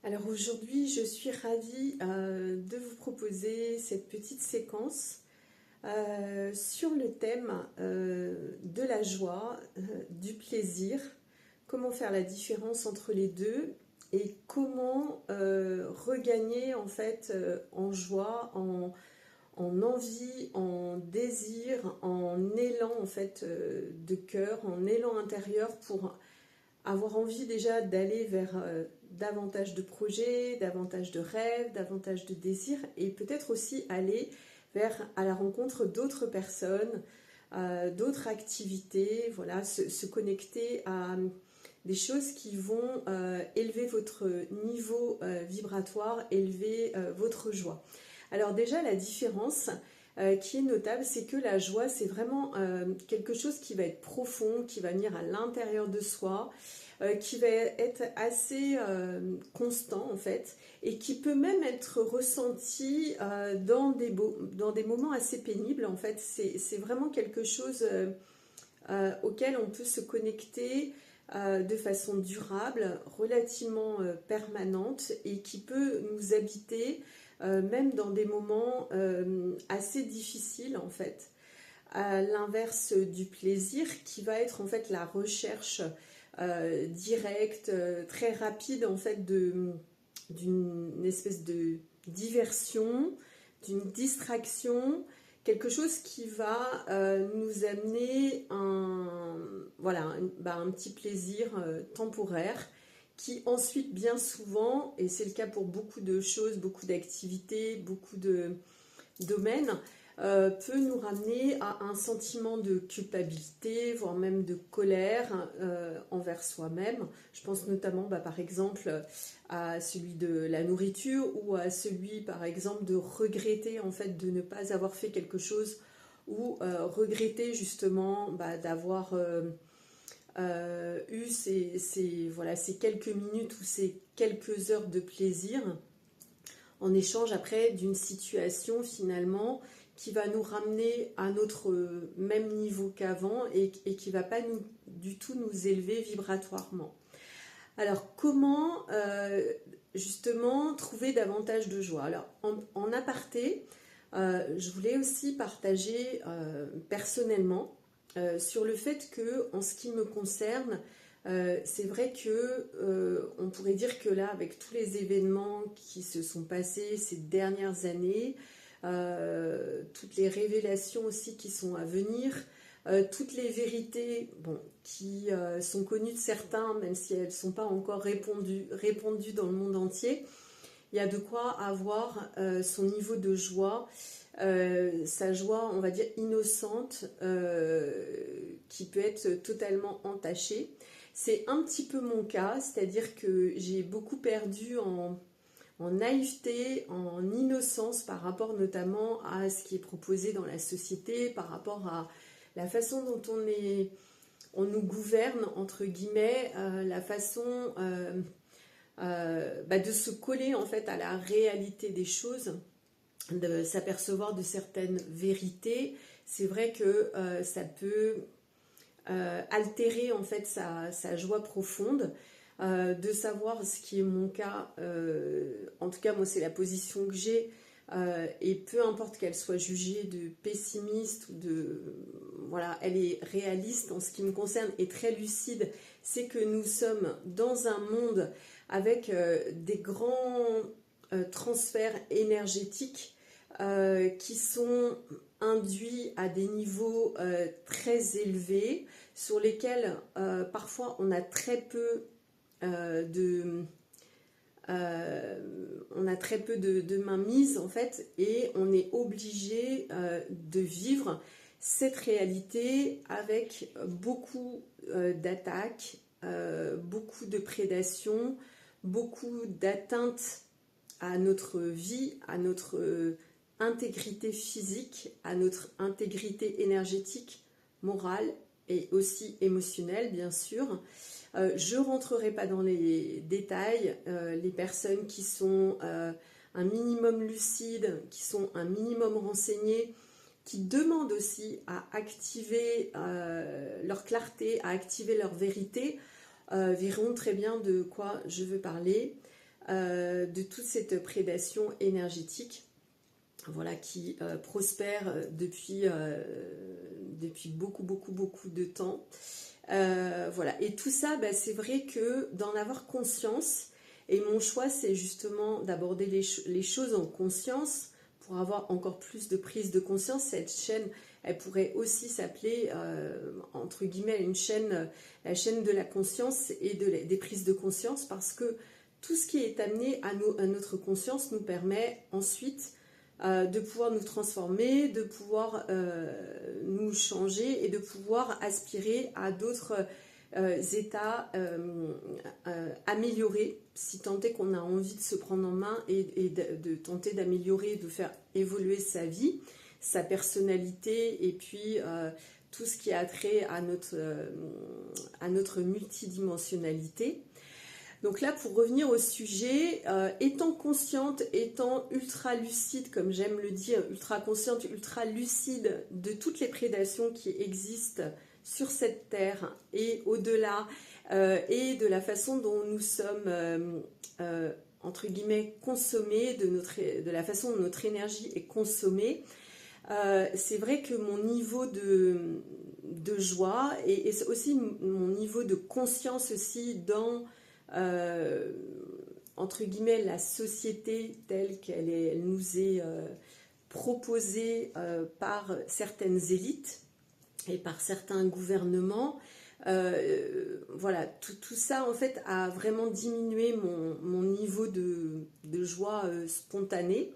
Alors aujourd'hui, je suis ravie de vous proposer cette petite séquence sur le thème de la joie, du plaisir, comment faire la différence entre les deux et comment regagner en fait en joie, en envie, en désir, en élan en fait de cœur, en élan intérieur pour avoir envie déjà d'aller vers davantage de projets, davantage de rêves, davantage de désirs et peut-être aussi aller vers à la rencontre d'autres personnes, d'autres activités, voilà, se connecter à des choses qui vont élever votre niveau vibratoire, élever votre joie. Alors déjà la différence qui est notable, c'est que la joie, c'est vraiment quelque chose qui va être profond, qui va venir à l'intérieur de soi, qui va être assez constant en fait, et qui peut même être ressenti dans des moments assez pénibles en fait. C'est vraiment quelque chose auquel on peut se connecter de façon durable, relativement permanente et qui peut nous habiter même dans des moments assez difficiles en fait. À l'inverse du plaisir qui va être en fait la recherche directe, très rapide en fait d'une espèce de diversion, d'une distraction, quelque chose qui va nous amener un petit plaisir temporaire qui ensuite bien souvent, et c'est le cas pour beaucoup de choses, beaucoup d'activités, beaucoup de domaines, peut nous ramener à un sentiment de culpabilité, voire même de colère envers soi-même. Je pense notamment par exemple à celui de la nourriture ou à celui par exemple de regretter en fait de ne pas avoir fait quelque chose ou regretter justement d'avoir eu ces quelques minutes ou ces quelques heures de plaisir en échange après d'une situation finalement qui va nous ramener à notre même niveau qu'avant et qui ne va pas du tout nous élever vibratoirement. Alors comment justement trouver davantage de joie? Alors en aparté, je voulais aussi partager personnellement sur le fait que en ce qui me concerne, c'est vrai que on pourrait dire que là, avec tous les événements qui se sont passés ces dernières années, toutes les révélations aussi qui sont à venir, toutes les vérités qui sont connues de certains, même si elles ne sont pas encore répandues dans le monde entier, il y a de quoi avoir son niveau de joie, sa joie, on va dire, innocente, qui peut être totalement entachée. C'est un petit peu mon cas, c'est-à-dire que j'ai beaucoup perdu en naïveté, en innocence par rapport notamment à ce qui est proposé dans la société, par rapport à la façon dont on nous gouverne, entre guillemets, la façon de se coller en fait à la réalité des choses, de s'apercevoir de certaines vérités. C'est vrai que ça peut altérer en fait sa joie profonde, de savoir ce qui est mon cas, en tout cas moi c'est la position que j'ai, et peu importe qu'elle soit jugée de pessimiste ou voilà, elle est réaliste en ce qui me concerne et très lucide, c'est que nous sommes dans un monde avec des grands transferts énergétiques qui sont induits à des niveaux très élevés, sur lesquels parfois on a très peu de mainmise en fait, et on est obligé de vivre cette réalité avec beaucoup d'attaques, beaucoup de prédation, beaucoup d'atteintes à notre vie, à notre intégrité physique, à notre intégrité énergétique, morale et aussi émotionnelle bien sûr. Je ne rentrerai pas dans les détails, les personnes qui sont un minimum lucides, qui sont un minimum renseignées, qui demandent aussi à activer leur clarté, à activer leur vérité, verront très bien de quoi je veux parler. de toute cette prédation énergétique, voilà, qui prospère depuis beaucoup de temps. Voilà. Et tout ça, bah, c'est vrai que d'en avoir conscience, et mon choix c'est justement d'aborder les choses en conscience pour avoir encore plus de prise de conscience. Cette chaîne, elle pourrait aussi s'appeler entre guillemets une chaîne, la chaîne de la conscience et des prises de conscience, parce que tout ce qui est amené à notre conscience nous permet ensuite de pouvoir nous transformer, de pouvoir nous changer et de pouvoir aspirer à d'autres états améliorés, si tant est qu'on a envie de se prendre en main et de tenter d'améliorer, de faire évoluer sa vie, sa personnalité et puis tout ce qui a trait à notre multidimensionnalité. Donc là, pour revenir au sujet, étant consciente, étant ultra lucide, comme j'aime le dire, ultra consciente, ultra lucide de toutes les prédations qui existent sur cette terre et au-delà, et de la façon dont nous sommes, entre guillemets, consommés, de la façon dont notre énergie est consommée, c'est vrai que mon niveau de joie et aussi mon niveau de conscience aussi dans entre guillemets la société telle qu'elle nous est proposée par certaines élites et par certains gouvernements, voilà, tout ça en fait a vraiment diminué mon niveau de joie spontanée.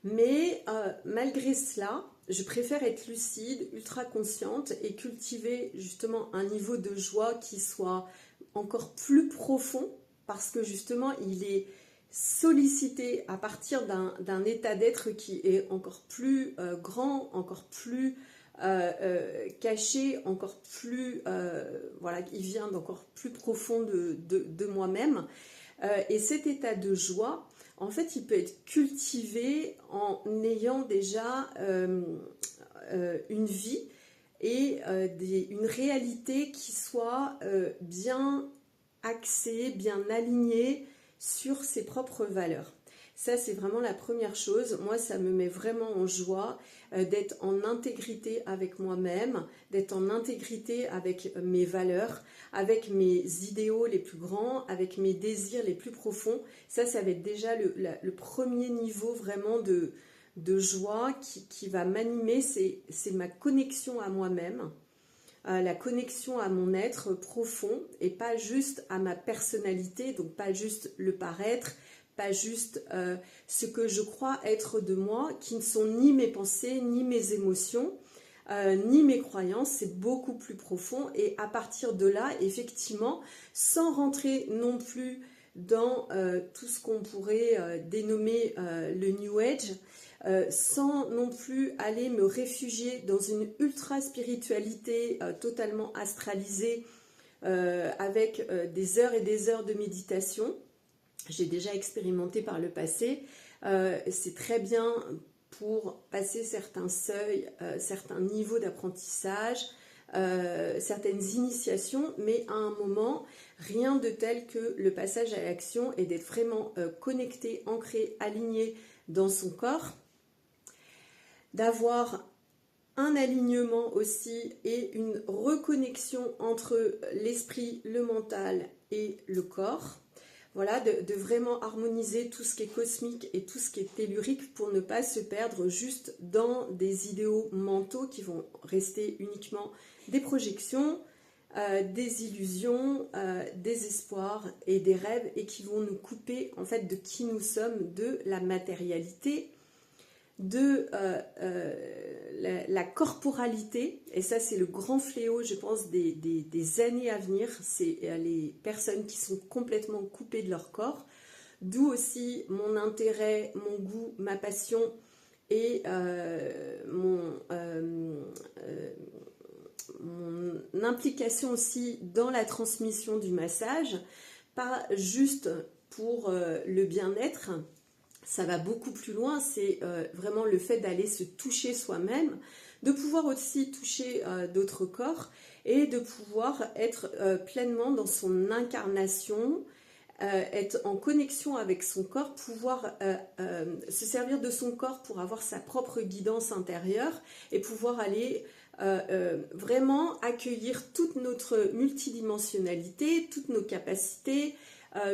Mais malgré cela, je préfère être lucide, ultra consciente et cultiver justement un niveau de joie qui soit encore plus profond, parce que justement il est sollicité à partir d'un état d'être qui est encore plus grand, encore plus caché, encore plus voilà, il vient d'encore plus profond de moi-même. Et cet état de joie, en fait, il peut être cultivé en ayant déjà une vie et une réalité qui soit bien axée, bien alignée sur ses propres valeurs. Ça, c'est vraiment la première chose. Moi, ça me met vraiment en joie d'être en intégrité avec moi-même, d'être en intégrité avec mes valeurs, avec mes idéaux les plus grands, avec mes désirs les plus profonds. Ça va être déjà le premier niveau vraiment de joie qui va m'animer. C'est ma connexion à moi-même, la connexion à mon être profond et pas juste à ma personnalité, donc pas juste le paraître, pas juste ce que je crois être de moi, qui ne sont ni mes pensées, ni mes émotions, ni mes croyances. C'est beaucoup plus profond. Et à partir de là, effectivement, sans rentrer non plus dans tout ce qu'on pourrait dénommer le New Age, sans non plus aller me réfugier dans une ultra spiritualité totalement astralisée, avec des heures et des heures de méditation. J'ai déjà expérimenté par le passé. C'est très bien pour passer certains seuils, certains niveaux d'apprentissage, certaines initiations, mais à un moment, rien de tel que le passage à l'action et d'être vraiment connecté, ancré, aligné dans son corps, d'avoir un alignement aussi et une reconnexion entre l'esprit, le mental et le corps. Voilà, de vraiment harmoniser tout ce qui est cosmique et tout ce qui est tellurique pour ne pas se perdre juste dans des idéaux mentaux qui vont rester uniquement des projections, des illusions, des espoirs et des rêves, et qui vont nous couper en fait de qui nous sommes, de la matérialité, de la corporalité. Et ça, c'est le grand fléau, je pense, des années à venir. C'est les personnes qui sont complètement coupées de leur corps, d'où aussi mon intérêt, mon goût, ma passion et mon implication aussi dans la transmission du massage, pas juste pour le bien-être. Ça va beaucoup plus loin, c'est vraiment le fait d'aller se toucher soi-même, de pouvoir aussi toucher d'autres corps et de pouvoir être pleinement dans son incarnation, être en connexion avec son corps, pouvoir se servir de son corps pour avoir sa propre guidance intérieure et pouvoir aller vraiment accueillir toute notre multidimensionnalité, toutes nos capacités,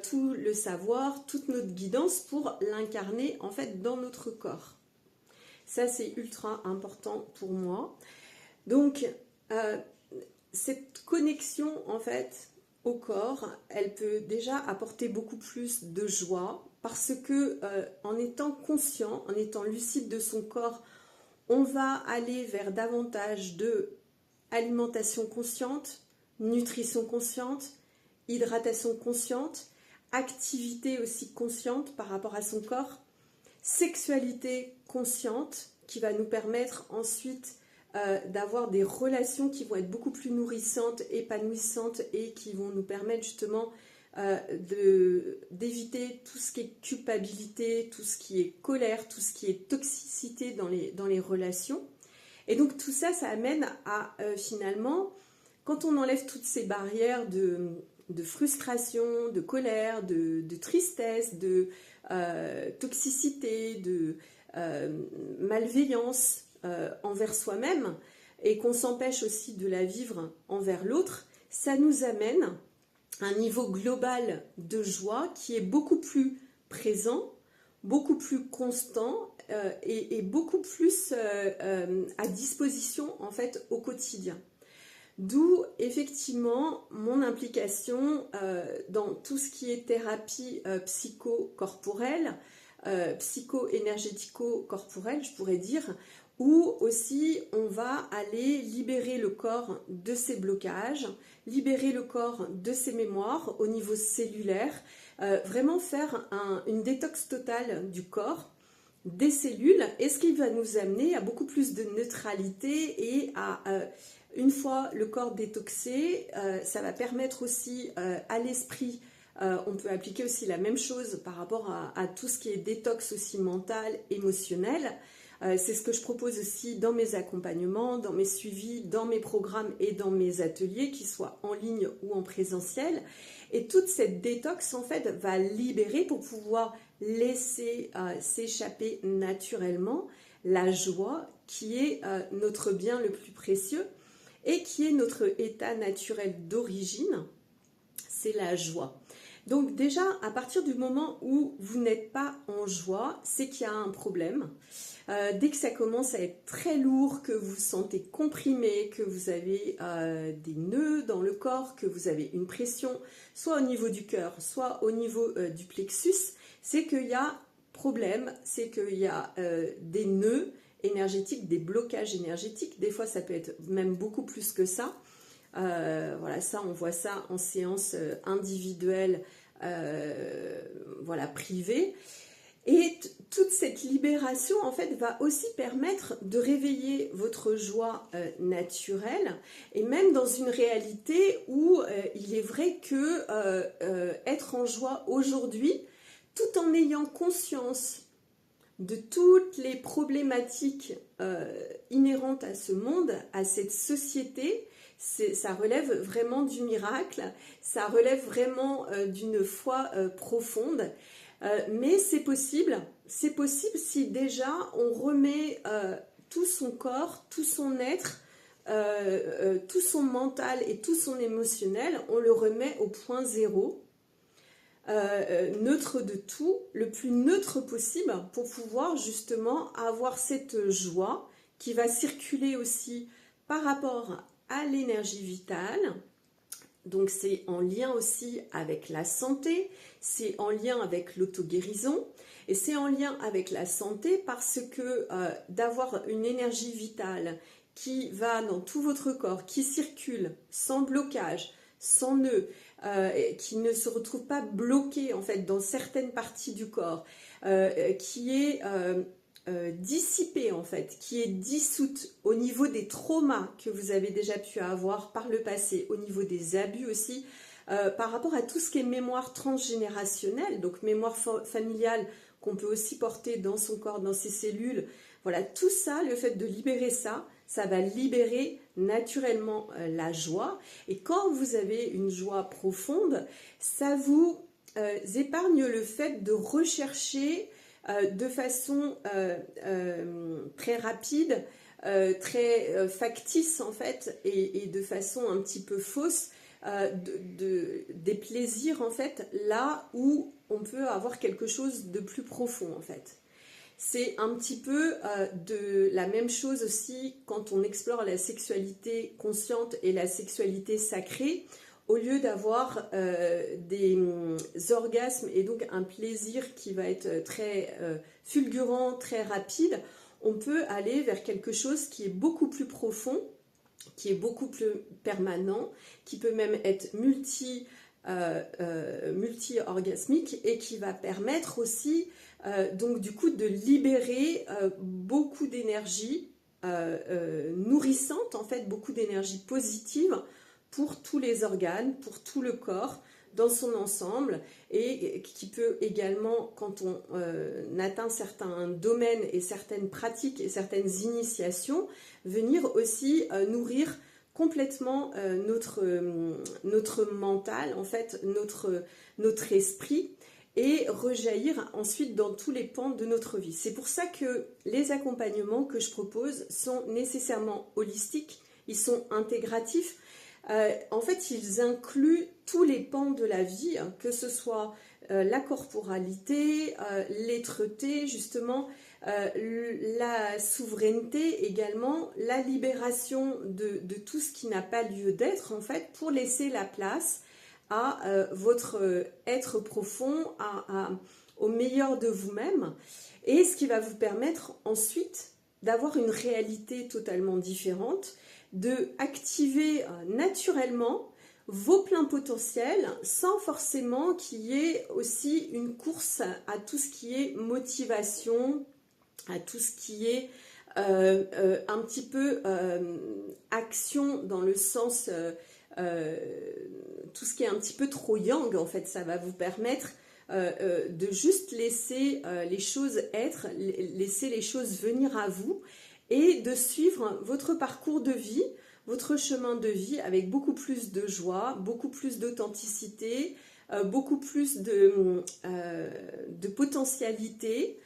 tout le savoir, toute notre guidance pour l'incarner en fait dans notre corps. Ça, c'est ultra important pour moi. Donc, cette connexion en fait au corps, elle peut déjà apporter beaucoup plus de joie parce que en étant conscient, en étant lucide de son corps, on va aller vers davantage de alimentation consciente, nutrition consciente, hydratation consciente, activité aussi consciente par rapport à son corps, sexualité consciente qui va nous permettre ensuite d'avoir des relations qui vont être beaucoup plus nourrissantes, épanouissantes et qui vont nous permettre justement d'éviter tout ce qui est culpabilité, tout ce qui est colère, tout ce qui est toxicité dans les relations. Et donc tout ça, ça amène à finalement, quand on enlève toutes ces barrières de frustration, de colère, de tristesse, de toxicité, de malveillance envers soi-même et qu'on s'empêche aussi de la vivre envers l'autre, ça nous amène à un niveau global de joie qui est beaucoup plus présent, beaucoup plus constant et beaucoup plus à disposition en fait au quotidien. D'où effectivement mon implication dans tout ce qui est thérapie psychocorporelle, psycho-énergético-corporelle, je pourrais dire, où aussi on va aller libérer le corps de ses blocages, libérer le corps de ses mémoires au niveau cellulaire, vraiment faire une détox totale du corps, des cellules, et ce qui va nous amener à beaucoup plus de neutralité et à... une fois le corps détoxé, ça va permettre aussi à l'esprit, on peut appliquer aussi la même chose par rapport à tout ce qui est détox aussi mental, émotionnel. C'est ce que je propose aussi dans mes accompagnements, dans mes suivis, dans mes programmes et dans mes ateliers, qu'ils soient en ligne ou en présentiel. Et toute cette détox, en fait, va libérer pour pouvoir laisser s'échapper naturellement la joie qui est notre bien le plus précieux et qui est notre état naturel d'origine, c'est la joie. Donc déjà, à partir du moment où vous n'êtes pas en joie, c'est qu'il y a un problème. Dès que ça commence à être très lourd, que vous vous sentez comprimé, que vous avez des nœuds dans le corps, que vous avez une pression, soit au niveau du cœur, soit au niveau du plexus, c'est qu'il y a problème, c'est qu'il y a des nœuds énergétiques, des blocages énergétiques. Des fois, ça peut être même beaucoup plus que ça. Voilà, ça, on voit ça en séance individuelle, voilà, privée. Et toute cette libération, en fait, va aussi permettre de réveiller votre joie naturelle, et même dans une réalité où il est vrai que être en joie aujourd'hui, tout en ayant conscience de toutes les problématiques inhérentes à ce monde, à cette société, ça relève vraiment du miracle, ça relève vraiment d'une foi profonde. Mais c'est possible si déjà on remet tout son corps, tout son être, tout son mental et tout son émotionnel, on le remet au point zéro, neutre de tout, le plus neutre possible pour pouvoir justement avoir cette joie qui va circuler aussi par rapport à l'énergie vitale. Donc c'est en lien aussi avec la santé, c'est en lien avec l'auto-guérison et c'est en lien avec la santé parce que d'avoir une énergie vitale qui va dans tout votre corps, qui circule sans blocage, sans nœud, qui ne se retrouve pas bloqué en fait dans certaines parties du corps, qui est dissipée en fait, qui est dissoute au niveau des traumas que vous avez déjà pu avoir par le passé, au niveau des abus aussi, par rapport à tout ce qui est mémoire transgénérationnelle, donc mémoire familiale qu'on peut aussi porter dans son corps, dans ses cellules. Voilà, tout ça, le fait de libérer ça, ça va libérer naturellement la joie. Et quand vous avez une joie profonde, ça vous épargne le fait de rechercher de façon très rapide, très factice en fait, et de façon un petit peu fausse, des plaisirs en fait, là où on peut avoir quelque chose de plus profond en fait. C'est un petit peu de la même chose aussi quand on explore la sexualité consciente et la sexualité sacrée. Au lieu d'avoir des orgasmes et donc un plaisir qui va être très fulgurant, très rapide, on peut aller vers quelque chose qui est beaucoup plus profond, qui est beaucoup plus permanent, qui peut même être multi-orgasmique et qui va permettre aussi donc du coup de libérer beaucoup d'énergie nourrissante, en fait beaucoup d'énergie positive pour tous les organes, pour tout le corps dans son ensemble, et qui peut également, quand on atteint certains domaines et certaines pratiques et certaines initiations, venir aussi nourrir complètement notre mental, en fait notre esprit, et rejaillir ensuite dans tous les pans de notre vie. C'est pour ça que les accompagnements que je propose sont nécessairement holistiques, ils sont intégratifs. En fait, ils incluent tous les pans de la vie, hein, que ce soit la corporalité, l'être-té, justement, la souveraineté également, la libération de tout ce qui n'a pas lieu d'être, en fait, pour laisser la place à votre être profond, au meilleur de vous-même, et ce qui va vous permettre ensuite d'avoir une réalité totalement différente, de activer naturellement vos pleins potentiels sans forcément qu'il y ait aussi une course à tout ce qui est motivation, à tout ce qui est un petit peu action dans le sens tout ce qui est un petit peu trop yang. En fait, ça va vous permettre de juste laisser les choses être, laisser les choses venir à vous, et de suivre votre parcours de vie, votre chemin de vie avec beaucoup plus de joie, beaucoup plus d'authenticité, beaucoup plus de potentialité,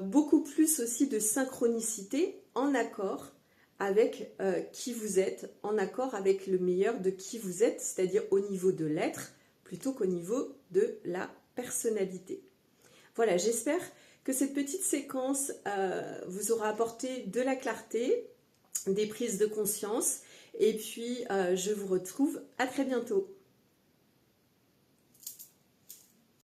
beaucoup plus aussi de synchronicité, en accord avec qui vous êtes, en accord avec le meilleur de qui vous êtes, c'est-à-dire au niveau de l'être plutôt qu'au niveau de la personnalité. Voilà, j'espère que cette petite séquence vous aura apporté de la clarté, des prises de conscience, et puis je vous retrouve à très bientôt.